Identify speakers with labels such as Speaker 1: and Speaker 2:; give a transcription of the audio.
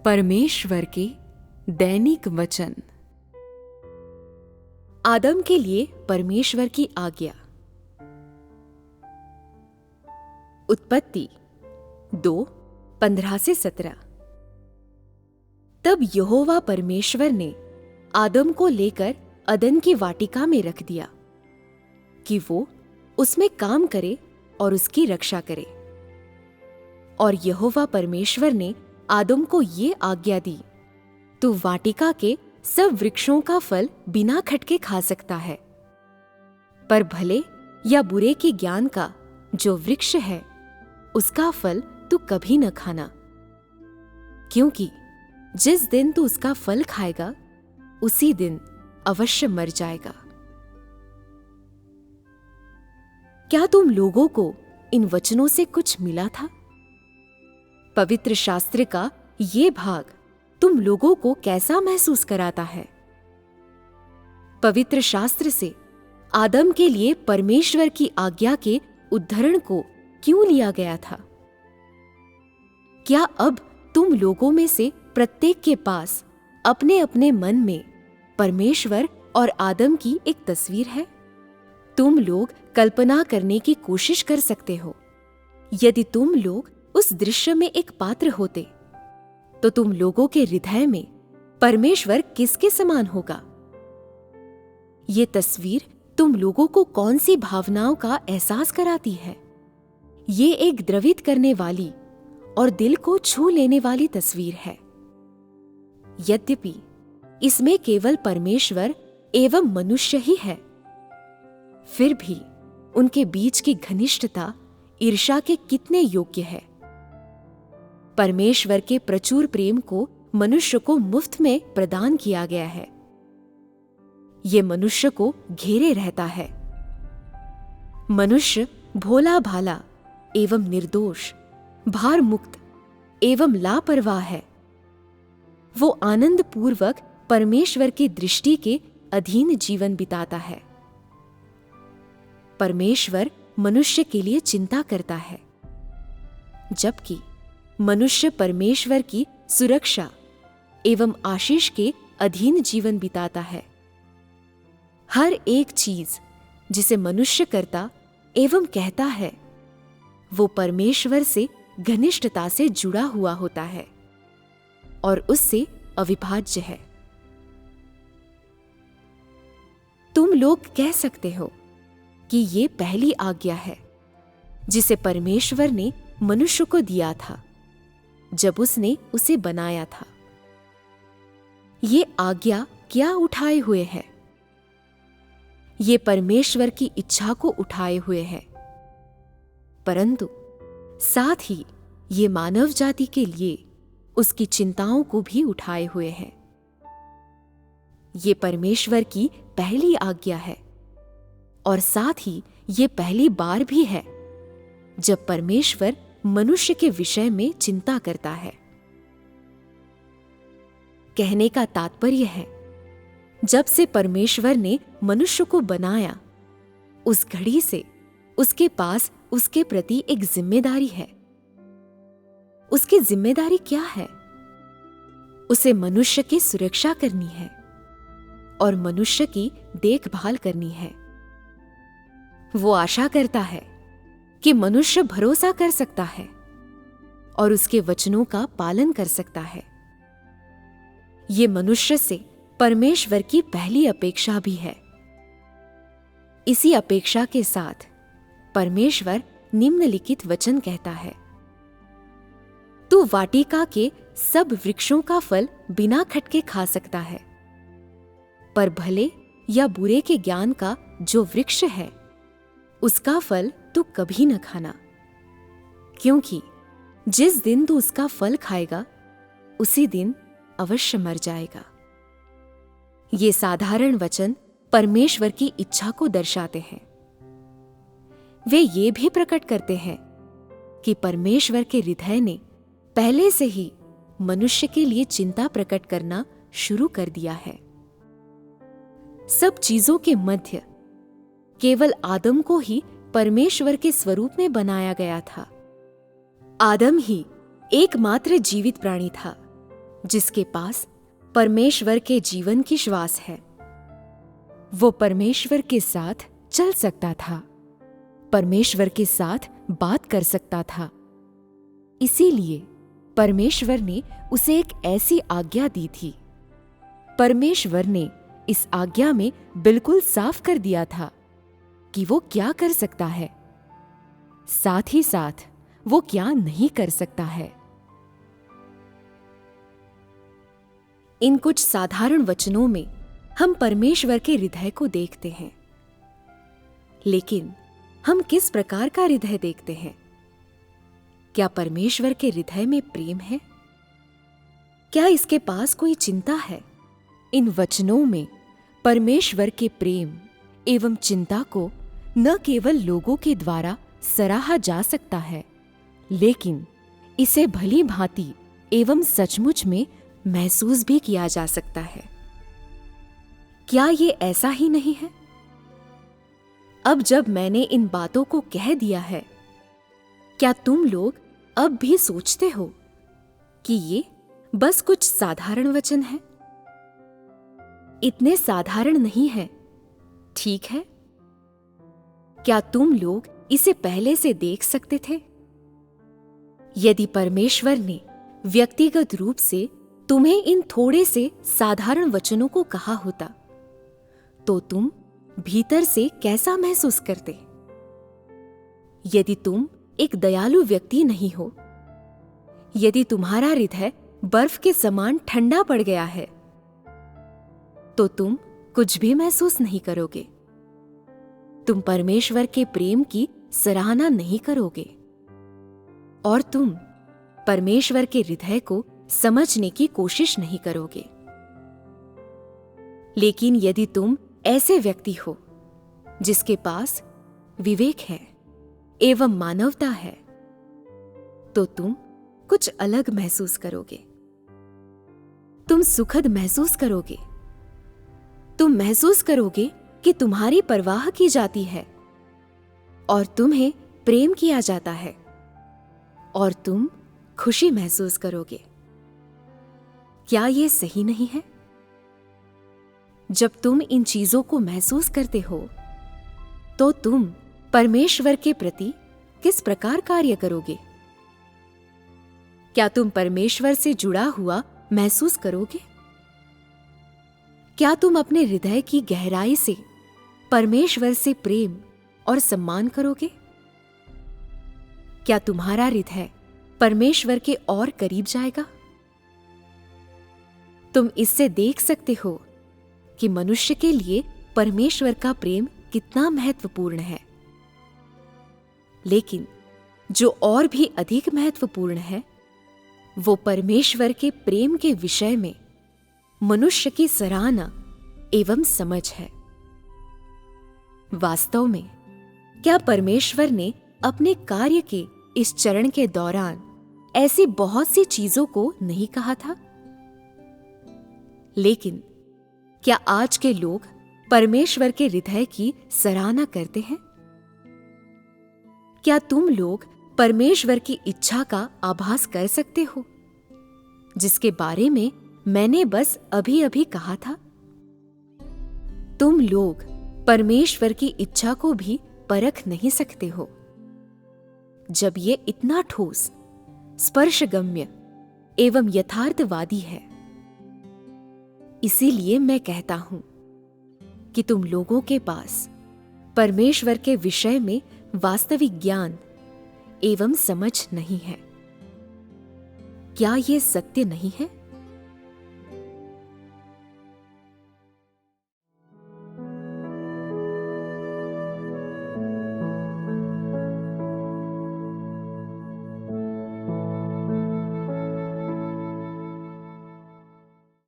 Speaker 1: परमेश्वर के दैनिक वचन। आदम के लिए परमेश्वर की आज्ञा। उत्पत्ति 2:15-17। तब यहोवा परमेश्वर ने आदम को लेकर अदन की वाटिका में रख दिया कि वो उसमें काम करे और उसकी रक्षा करे। और यहोवा परमेश्वर ने आदम को ये आज्ञा दी, तू वाटिका के सब वृक्षों का फल बिना खटके खा सकता है, पर भले या बुरे के ज्ञान का जो वृक्ष है उसका फल तू कभी न खाना, क्योंकि जिस दिन तू उसका फल खाएगा उसी दिन अवश्य मर जाएगा। क्या तुम लोगों को इन वचनों से कुछ मिला था? पवित्र शास्त्र का ये भाग तुम लोगों को कैसा महसूस कराता है? पवित्र शास्त्र से आदम के लिए परमेश्वर की आज्ञा के उद्धरण को क्यों लिया गया था? क्या अब तुम लोगों में से प्रत्येक के पास अपने अपने मन में परमेश्वर और आदम की एक तस्वीर है? तुम लोग कल्पना करने की कोशिश कर सकते हो। यदि तुम लोग उस दृश्य में एक पात्र होते तो तुम लोगों के हृदय में परमेश्वर किसके समान होगा? ये तस्वीर तुम लोगों को कौन सी भावनाओं का एहसास कराती है? ये एक द्रवित करने वाली और दिल को छू लेने वाली तस्वीर है। यद्यपि इसमें केवल परमेश्वर एवं मनुष्य ही है, फिर भी उनके बीच की घनिष्ठता ईर्ष्या के कितने योग्य है। परमेश्वर के प्रचुर प्रेम को मनुष्य को मुफ्त में प्रदान किया गया है। ये मनुष्य को घेरे रहता है। मनुष्य भोला भाला एवं निर्दोष, भार मुक्त एवं लापरवाह है। वो आनंद पूर्वक परमेश्वर की दृष्टि के अधीन जीवन बिताता है। परमेश्वर मनुष्य के लिए चिंता करता है, जबकि मनुष्य परमेश्वर की सुरक्षा एवं आशीष के अधीन जीवन बिताता है। हर एक चीज जिसे मनुष्य करता एवं कहता है वो परमेश्वर से घनिष्ठता से जुड़ा हुआ होता है और उससे अविभाज्य है। तुम लोग कह सकते हो कि ये पहली आज्ञा है जिसे परमेश्वर ने मनुष्य को दिया था जब उसने उसे बनाया था। ये आज्ञा क्या उठाए हुए है? ये परमेश्वर की इच्छा को उठाए हुए है, परंतु साथ ही ये मानव जाति के लिए उसकी चिंताओं को भी उठाए हुए है। ये परमेश्वर की पहली आज्ञा है और साथ ही ये पहली बार भी है जब परमेश्वर मनुष्य के विषय में चिंता करता है। कहने का तात्पर्य है, जब से परमेश्वर ने मनुष्य को बनाया उस घड़ी से उसके पास उसके प्रति एक जिम्मेदारी है। उसकी जिम्मेदारी क्या है? उसे मनुष्य की सुरक्षा करनी है और मनुष्य की देखभाल करनी है। वो आशा करता है कि मनुष्य भरोसा कर सकता है और उसके वचनों का पालन कर सकता है। ये मनुष्य से परमेश्वर की पहली अपेक्षा भी है। इसी अपेक्षा के साथ परमेश्वर निम्नलिखित वचन कहता है, तू वाटिका के सब वृक्षों का फल बिना खटके खा सकता है, पर भले या बुरे के ज्ञान का जो वृक्ष है उसका फल तू कभी न खाना, क्योंकि जिस दिन तू उसका फल खाएगा उसी दिन अवश्य मर जाएगा। ये साधारण वचन परमेश्वर की इच्छा को दर्शाते हैं। वे ये भी प्रकट करते हैं कि परमेश्वर के हृदय ने पहले से ही मनुष्य के लिए चिंता प्रकट करना शुरू कर दिया है। सब चीजों के मध्य केवल आदम को ही परमेश्वर के स्वरूप में बनाया गया था। आदम ही एकमात्र जीवित प्राणी था जिसके पास परमेश्वर के जीवन की श्वास है। वो परमेश्वर के साथ चल सकता था, परमेश्वर के साथ बात कर सकता था। इसीलिए परमेश्वर ने उसे एक ऐसी आज्ञा दी थी। परमेश्वर ने इस आज्ञा में बिल्कुल साफ कर दिया था कि वो क्या कर सकता है, साथ ही साथ वो क्या नहीं कर सकता है। इन कुछ साधारण वचनों में हम परमेश्वर के हृदय को देखते हैं। लेकिन हम किस प्रकार का हृदय देखते हैं? क्या परमेश्वर के हृदय में प्रेम है? क्या इसके पास कोई चिंता है? इन वचनों में परमेश्वर के प्रेम एवं चिंता को न केवल लोगों के द्वारा सराहा जा सकता है, लेकिन इसे भली भांति एवं सचमुच में महसूस भी किया जा सकता है। क्या ये ऐसा ही नहीं है? अब जब मैंने इन बातों को कह दिया है, क्या तुम लोग अब भी सोचते हो कि ये बस कुछ साधारण वचन है? इतने साधारण नहीं है, ठीक है? क्या तुम लोग इसे पहले से देख सकते थे? यदि परमेश्वर ने व्यक्तिगत रूप से तुम्हें इन थोड़े से साधारण वचनों को कहा होता, तो तुम भीतर से कैसा महसूस करते? यदि तुम एक दयालु व्यक्ति नहीं हो, यदि तुम्हारा हृदय बर्फ के समान ठंडा पड़ गया है, तो तुम कुछ भी महसूस नहीं करोगे। तुम परमेश्वर के प्रेम की सराहना नहीं करोगे और तुम परमेश्वर के हृदय को समझने की कोशिश नहीं करोगे। लेकिन यदि तुम ऐसे व्यक्ति हो जिसके पास विवेक है एवं मानवता है, तो तुम कुछ अलग महसूस करोगे। तुम सुखद महसूस करोगे। तुम महसूस करोगे कि तुम्हारी परवाह की जाती है और तुम्हें प्रेम किया जाता है और तुम खुशी महसूस करोगे। क्या यह सही नहीं है? जब तुम इन चीजों को महसूस करते हो, तो तुम परमेश्वर के प्रति किस प्रकार कार्य करोगे? क्या तुम परमेश्वर से जुड़ा हुआ महसूस करोगे? क्या तुम अपने हृदय की गहराई से परमेश्वर से प्रेम और सम्मान करोगे? क्या तुम्हारा हृदय परमेश्वर के और करीब जाएगा? तुम इससे देख सकते हो कि मनुष्य के लिए परमेश्वर का प्रेम कितना महत्वपूर्ण है। लेकिन जो और भी अधिक महत्वपूर्ण है, वो परमेश्वर के प्रेम के विषय में मनुष्य की सराहना एवं समझ है। वास्तव में क्या परमेश्वर ने अपने कार्य के इस चरण के दौरान ऐसी बहुत सी चीजों को नहीं कहा था? लेकिन क्या आज के लोग परमेश्वर के हृदय की सराहना करते हैं? क्या तुम लोग परमेश्वर की इच्छा का आभास कर सकते हो, जिसके बारे में मैंने बस अभी अभी कहा था? तुम लोग परमेश्वर की इच्छा को भी परख नहीं सकते हो, जब ये इतना ठोस, स्पर्शगम्य एवं यथार्थवादी है। इसीलिए मैं कहता हूं कि तुम लोगों के पास परमेश्वर के विषय में वास्तविक ज्ञान एवं समझ नहीं है। क्या यह सत्य नहीं है?